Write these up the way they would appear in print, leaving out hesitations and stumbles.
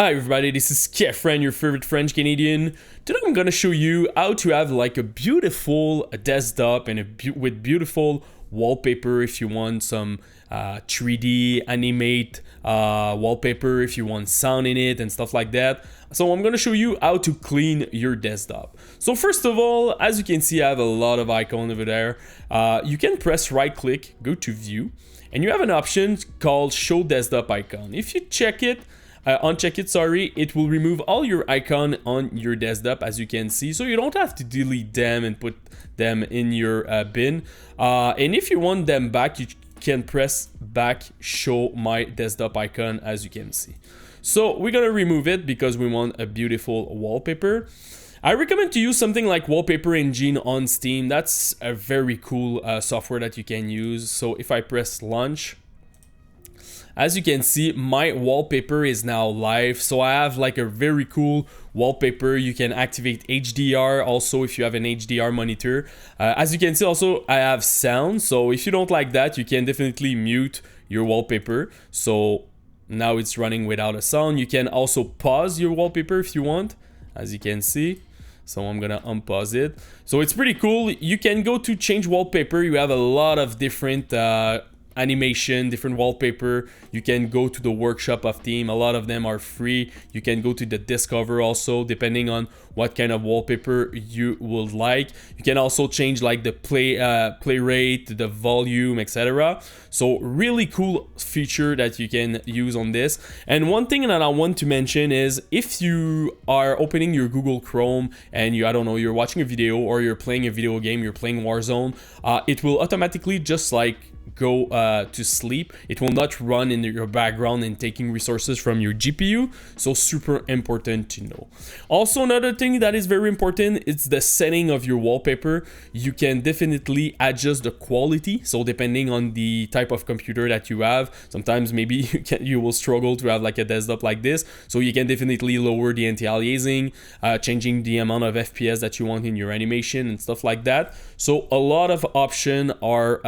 Hi everybody, this is Kefren, your favorite French Canadian. Today I'm gonna show you how to have like a beautiful desktop and with beautiful wallpaper if you want some 3D animate wallpaper, if you want sound in it and stuff like that. So I'm gonna show you how to clean your desktop. So first of all, as you can see, I have a lot of icons over there. You can press right click, go to view, and you have an option called show desktop icon. If you check it, uncheck it, sorry, it will remove all your icon on your desktop, as you can see, so you don't have to delete them and put them in your bin. And if you want them back, you can press back, show my desktop icon, as you can see. So we're gonna remove it because we want a beautiful wallpaper. I recommend to use something like Wallpaper Engine on Steam. That's a very cool software that you can use. So if I press launch, as you can see, my wallpaper is now live. So I have like a very cool wallpaper. You can activate HDR also if you have an HDR monitor. As you can see also, I have sound. So if you don't like that, you can definitely mute your wallpaper. So now it's running without a sound. You can also pause your wallpaper if you want, as you can see. So I'm gonna unpause it. So it's pretty cool. You can go to change wallpaper. You have a lot of different animation, different wallpaper. You can go to the workshop of theme. A lot of them are free. You can go to the discover also, depending on what kind of wallpaper you would like. You can also change like the play rate, the volume, etc. So really cool feature that you can use on this. And one thing that I want to mention is if you are opening your Google Chrome and I don't know, you're watching a video or you're playing a video game, you're playing Warzone, it will automatically just like go to sleep. It will not run in your background and taking resources from your GPU. So super important to know. Also, another thing that is very important, it's the setting of your wallpaper. You can definitely adjust the quality. So depending on the type of computer that you have, sometimes maybe you will struggle to have like a desktop like this. So you can definitely lower the anti-aliasing, changing the amount of FPS that you want in your animation and stuff like that. So a lot of options are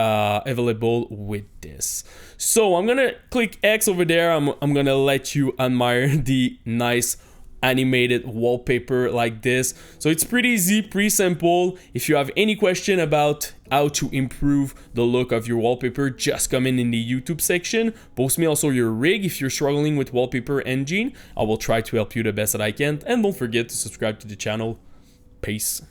available with this. So I'm gonna click X over there. I'm gonna let you admire the nice animated wallpaper like this. So it's pretty easy, pretty simple. If you have any question about how to improve the look of your wallpaper, just comment in the YouTube section. Post me also your rig if you're struggling with Wallpaper Engine. I will try to help you the best that I can. And don't forget to subscribe to the channel. Peace.